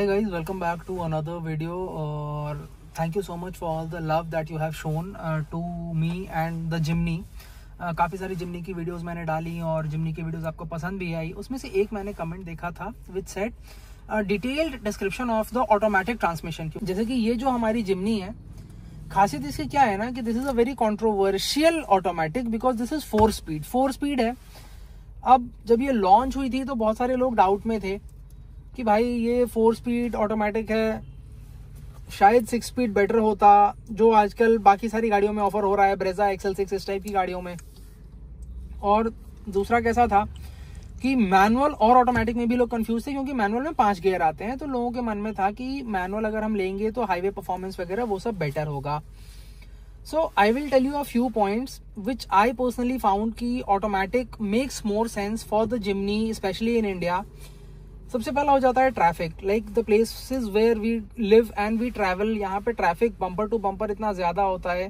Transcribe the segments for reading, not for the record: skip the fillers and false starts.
Hi guys, welcome back to another video और thank you so much for all the love that you have shown to me and the Jimny. काफ़ी सारी जिमनी की videos मैंने डाली और जिमनी की videos आपको पसंद भी आई। उसमें से एक मैंने कमेंट देखा था which said detailed description of the automatic transmission. जैसे कि ये जो हमारी जिमनी है, खासियत इसकी क्या है ना कि this is a very controversial automatic because this is 4 speed है। अब जब ये लॉन्च हुई थी तो बहुत सारे लोग डाउट में थे कि भाई ये 4 स्पीड ऑटोमेटिक है, शायद 6 स्पीड बेटर होता, जो आजकल बाकी सारी गाड़ियों में ऑफर हो रहा है, ब्रेजा XL6 इस टाइप की गाड़ियों में। और दूसरा कैसा था कि मैनुअल और ऑटोमेटिक में भी लोग कंफ्यूज थे, क्योंकि मैनुअल में 5 गियर आते हैं, तो लोगों के मन में था कि मैनुअल अगर हम लेंगे तो हाईवे परफॉर्मेंस वगैरह वो सब बेटर होगा। So I will tell you a few points which I personally found कि automatic makes more sense for the Jimny specially in India. सबसे पहला हो जाता है traffic, like the places where we live and we travel, यहाँ पे traffic bumper to bumper इतना ज्यादा होता है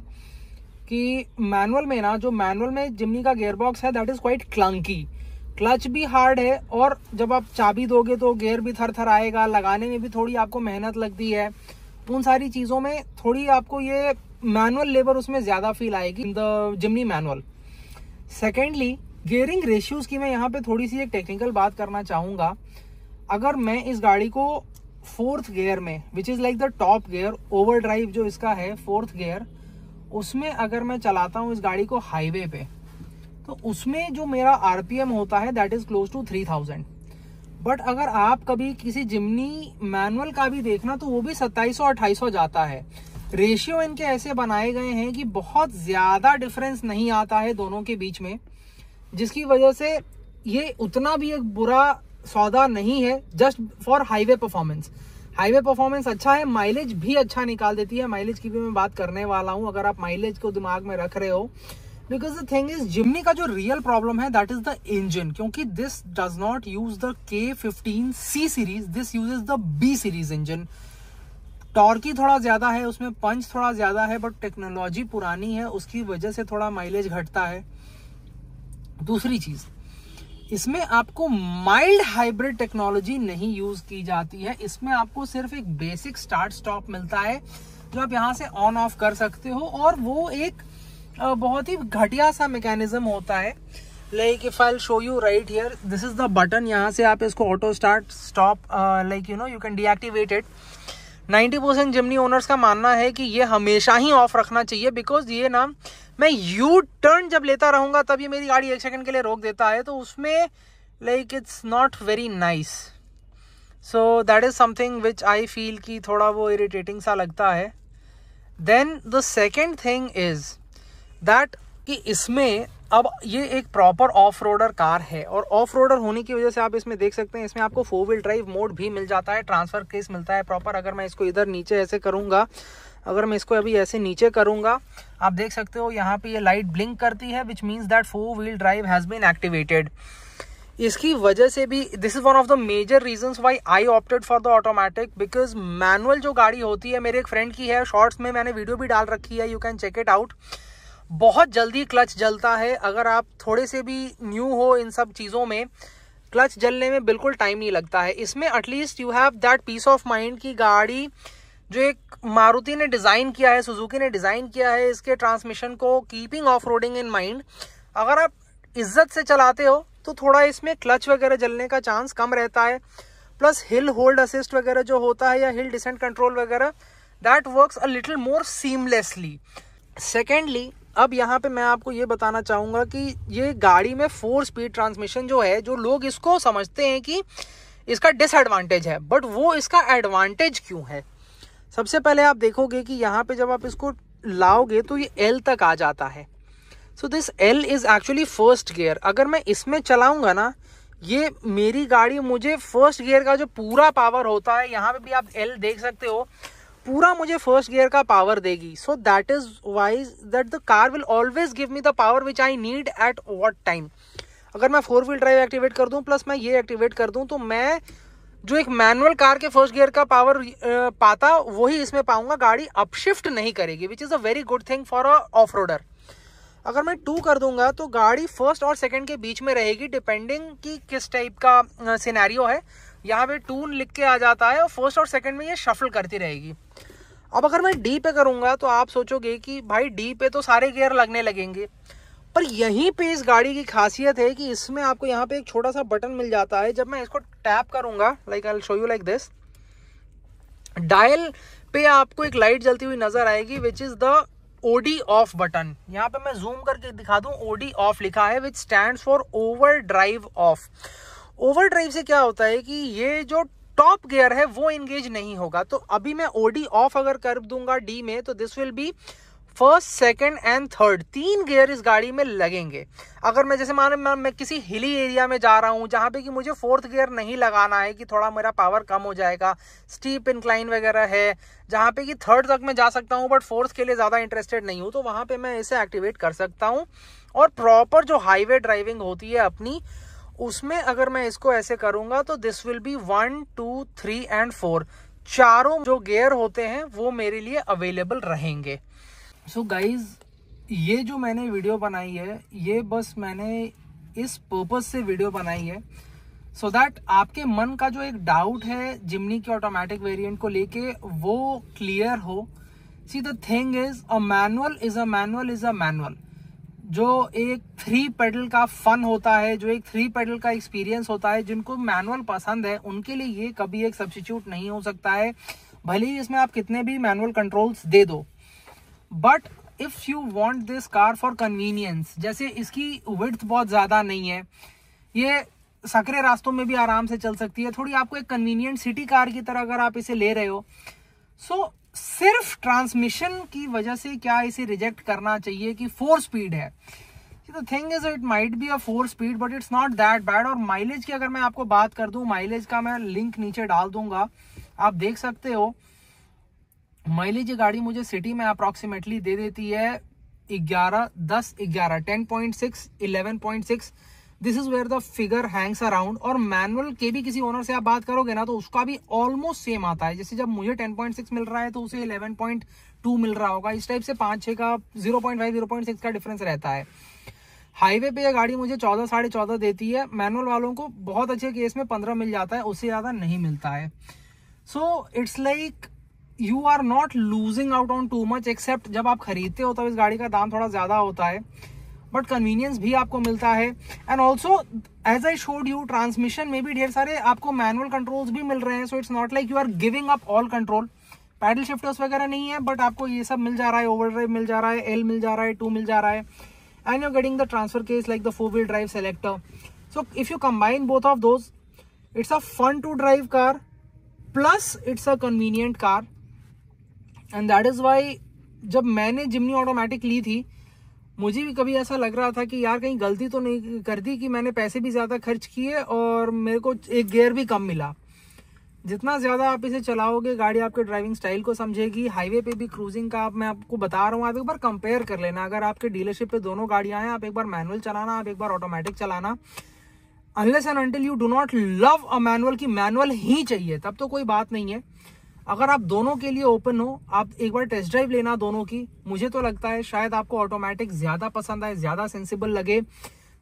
कि मैनुअल में ना, जो मैनुअल में जिमनी का गियर बॉक्स है that is quite clunky, clutch भी हार्ड है और जब आप चाबी दोगे तो गियर भी थर थर आएगा, लगाने में भी थोड़ी आपको मेहनत लगती है। उन सारी चीजों में थोड़ी आपको ये मैनुअल लेबर उसमें ज्यादा फील आएगी in the Jimny manual. Secondly, gearing ratios की मैं यहाँ पे थोड़ी सी एक टेक्निकल बात करना चाहूंगा। अगर मैं इस गाड़ी को 4th गियर में, which is like the top gear, over drive जो इसका है 4th गियर, उसमें अगर मैं चलाता हूँ इस गाड़ी को हाईवे पे, तो उसमें जो मेरा आरपीएम होता है that is close to 3000। But अगर आप कभी किसी जिमनी मैनुअल का भी देखना तो वो भी 2700-2800 जाता है। रेशियो इनके ऐसे बनाए गए हैं कि बहुत ज्यादा डिफरेंस नहीं आता है दोनों के बीच में, जिसकी वजह से ये उतना भी एक बुरा सौदा नहीं है just for highway performance. Highway performance अच्छा है, माइलेज भी अच्छा निकाल देती है, माइलेज की भी मैं बात करने वाला हूं अगर आप माइलेज को दिमाग में रख रहे हो। बिकॉज द थिंग इज, जिमनी का जो रियल प्रॉब्लम है दैट इज द इंजन, क्योंकि this does not use the K15C series, this uses the B series engine. Torquey थोड़ा ज्यादा है उसमें, पंच थोड़ा ज्यादा है, बट टेक्नोलॉजी पुरानी है, उसकी वजह से थोड़ा माइलेज घटता है। दूसरी चीज, इसमें आपको माइल्ड हाइब्रिड टेक्नोलॉजी नहीं यूज की जाती है। इसमें आपको सिर्फ एक बेसिक स्टार्ट स्टॉप मिलता है जो आप यहाँ से ऑन ऑफ कर सकते हो, और वो एक बहुत ही घटिया सा मैकेनिज्म होता है। Like if I show you right here, this is the button, यहाँ से आप इसको auto start stop like you can deactivate it. 90% Jimny owners का मानना है कि ये हमेशा ही ऑफ रखना चाहिए, बिकॉज ये ना, मैं यू टर्न जब लेता रहूंगा तब ये मेरी गाड़ी 1 सेकंड के लिए रोक देता है, तो उसमें like it's not very nice. So that is something which I feel कि थोड़ा वो इरिटेटिंग सा लगता है। Then the second thing is that कि इसमें अब ये एक प्रॉपर ऑफ रोडर कार है, और ऑफ रोडर होने की वजह से आप इसमें देख सकते हैं, इसमें आपको 4 व्हील ड्राइव मोड भी मिल जाता है, ट्रांसफर केस मिलता है प्रॉपर। अगर मैं इसको इधर नीचे ऐसे करूंगा, अगर मैं इसको अभी ऐसे नीचे करूंगा, आप देख सकते हो यहाँ पे ये लाइट ब्लिंक करती है, which means that 4 wheel drive has been activated. इसकी वजह से भी this is one of the major reasons why I opted for the automatic, because manual जो गाड़ी होती है, मेरे एक फ्रेंड की है, शॉर्ट्स में मैंने वीडियो भी डाल रखी है, you can check it out. बहुत जल्दी क्लच जलता है, अगर आप थोड़े से भी न्यू हो इन सब चीज़ों में, क्लच जलने में बिल्कुल टाइम नहीं लगता है। इसमें at least you have that peace of mind की गाड़ी जो एक मारुति ने डिज़ाइन किया है, सुजुकी ने डिज़ाइन किया है इसके ट्रांसमिशन को keeping off roading in mind, अगर आप इज्जत से चलाते हो तो थोड़ा इसमें क्लच वगैरह जलने का चांस कम रहता है। प्लस हिल होल्ड असिस्ट वगैरह जो होता है या हिल डिसेंट कंट्रोल वगैरह, that works a little more seamlessly. Secondly, अब यहाँ पे मैं आपको ये बताना चाहूँगा कि ये गाड़ी में 4 स्पीड ट्रांसमिशन जो है, जो लोग इसको समझते हैं कि इसका डिसएडवांटेज है, बट वो इसका एडवांटेज क्यों है। सबसे पहले आप देखोगे कि यहाँ पे जब आप इसको लाओगे तो ये L तक आ जाता है। So this L is actually 1st gear. अगर मैं इसमें चलाऊंगा ना, ये मेरी गाड़ी मुझे 1st गियर का जो पूरा पावर होता है, यहाँ पे भी आप L देख सकते हो, पूरा मुझे 1st गियर का पावर देगी। सो that is wise that the car will always give me the power which I need at what time. अगर मैं 4 व्हील ड्राइव एक्टिवेट कर दूं प्लस मैं ये एक्टिवेट कर दूं, तो मैं जो एक मैनुअल कार के 1st गियर का पावर पाता वही इसमें पाऊंगा। गाड़ी अपशिफ्ट नहीं करेगी, which is a very good thing for a off roader. अगर मैं 2 कर दूंगा तो गाड़ी 1st और 2nd के बीच में रहेगी, डिपेंडिंग कि किस टाइप का सिनेरियो है। यहाँ पे टून लिख के आ जाता है और फर्स्ट और सेकंड में ये शफल करती रहेगी। अब अगर मैं डी पे करूँगा तो आप सोचोगे कि भाई डी पे तो सारे गियर लगने लगेंगे, पर यहीं पे इस गाड़ी की खासियत है कि इसमें आपको यहाँ पे एक छोटा सा बटन मिल जाता है। जब मैं इसको टैप करूँगा, like I will show you like this, dial पे आपको एक लाइट जलती हुई नजर आएगी which is the OD off button. यहाँ पे मैं जूम करके दिखा दूं, ओडी ऑफ लिखा है विच stands for over drive of. Over drive से क्या होता है कि ये जो टॉप गियर है वो इंगेज नहीं होगा। तो अभी मैं ओडी ऑफ अगर कर दूंगा डी में तो this will be first, second and third, 3 gear इस गाड़ी में लगेंगे। अगर मैं जैसे मान मैं किसी हिली एरिया में जा रहा हूं जहां पे कि मुझे 4th गियर नहीं लगाना है कि थोड़ा मेरा पावर कम हो जाएगा, स्टीप इंक्लाइन वगैरह है जहां पे कि 3rd तक मैं जा सकता हूं बट 4th के लिए ज्यादा इंटरेस्टेड नहीं हूं, तो वहां पे मैं इसे एक्टिवेट कर सकता हूं। और प्रॉपर जो हाईवे ड्राइविंग होती है अपनी, उसमें अगर मैं इसको ऐसे करूंगा तो दिस विल बी 1, 2, 3 एंड 4, चारों जो गियर होते हैं वो मेरे लिए अवेलेबल रहेंगे। सो गाइज, ये जो मैंने वीडियो बनाई है ये बस मैंने इस पर्पस से वीडियो बनाई है सो दैट आपके मन का जो एक डाउट है जिमनी के ऑटोमेटिक वेरिएंट को लेके वो क्लियर हो। See the thing is a manual is a manual is a manual. जो एक 3 पेडल का फन होता है, जो एक 3 पेडल का एक्सपीरियंस होता है, जिनको मैनुअल पसंद है उनके लिए ये कभी एक सब्स्टिट्यूट नहीं हो सकता है, भले ही इसमें आप कितने भी मैनुअल कंट्रोल्स दे दो। But if you want this car for convenience, जैसे इसकी विड्थ बहुत ज्यादा नहीं है, ये सकरे रास्तों में भी आराम से चल सकती है, थोड़ी आपको एक कन्वीनियंट सिटी कार की तरह अगर आप इसे ले रहे हो, सो सिर्फ ट्रांसमिशन की वजह से क्या इसे रिजेक्ट करना चाहिए कि 4 स्पीड है। The thing is it might be a 4 speed but it's not that bad. और माइलेज की अगर मैं आपको बात कर दूं, माइलेज का मैं लिंक नीचे डाल दूंगा, आप देख सकते हो। माइलेज ये गाड़ी मुझे सिटी में अप्रोक्सीमेटली दे देती है 11, 10, 11, 10.6, 11.6। This is where the figure hangs around. और मैनुअल के भी किसी ओनर से आप बात करोगे ना तो उसका भी ऑलमोस्ट सेम आता है। जैसे जब मुझे 10.6 मिल रहा है तो उसे 11.2 मिल रहा होगा। इस टाइप से 5-6 का 0.5, 0.6 का डिफरेंस रहता है। हाईवे पे ये गाड़ी मुझे 14, 14.5 देती है। मैनुअल वालों को बहुत अच्छे केस में 15 मिल जाता है, उससे ज्यादा नहीं मिलता है। So it's like you are not losing out on too much, except जब आप खरीदते हो तब इस गाड़ी का दाम थोड़ा ज्यादा होता है, बट कन्वीनियंस भी आपको मिलता है। And also as I showed you, transmission में भी ढेर सारे आपको मैनुअल कंट्रोल्स भी मिल रहे हैं। So it's not like you are giving up all control. Paddle shifters वगैरह नहीं है बट आपको ये सब मिल जा रहा है, ओवरड्राइव मिल जा रहा है, एल मिल जा रहा है, 2 मिल जा रहा है, and you are getting the transfer case like the 4-wheel drive selector. So if you combine both of those, it's a fun to drive car plus it's a convenient car. And that is why जब मैंने जिमनी automatic ली थी मुझे भी कभी ऐसा लग रहा था कि यार कहीं गलती तो नहीं कर दी कि मैंने पैसे भी ज्यादा खर्च किए और मेरे को एक गियर भी कम मिला। जितना ज्यादा आप इसे चलाओगे गाड़ी आपके ड्राइविंग स्टाइल को समझेगी। हाईवे पे भी क्रूजिंग का मैं आपको बता रहा हूँ, आप एक बार कंपेयर कर लेना। अगर आपके डीलरशिप पे दोनों गाड़ियां हैं, आप एक बार मैनुअल चलाना, आप एक बार ऑटोमेटिक चलाना। Unless and until you do not love a manual की मैनुअल ही चाहिए तब तो कोई बात नहीं है। अगर आप दोनों के लिए ओपन हो, आप एक बार टेस्ट ड्राइव लेना दोनों की। मुझे तो लगता है शायद आपको ऑटोमेटिक ज्यादा पसंद आए, ज्यादा सेंसिबल लगे।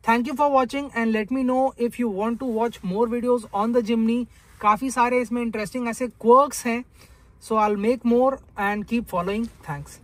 Thank you for watching and let me know if you want to watch more videos on the Jimny. काफी सारे इसमें इंटरेस्टिंग ऐसे क्वर्क्स हैं, so I will make more and keep following. Thanks.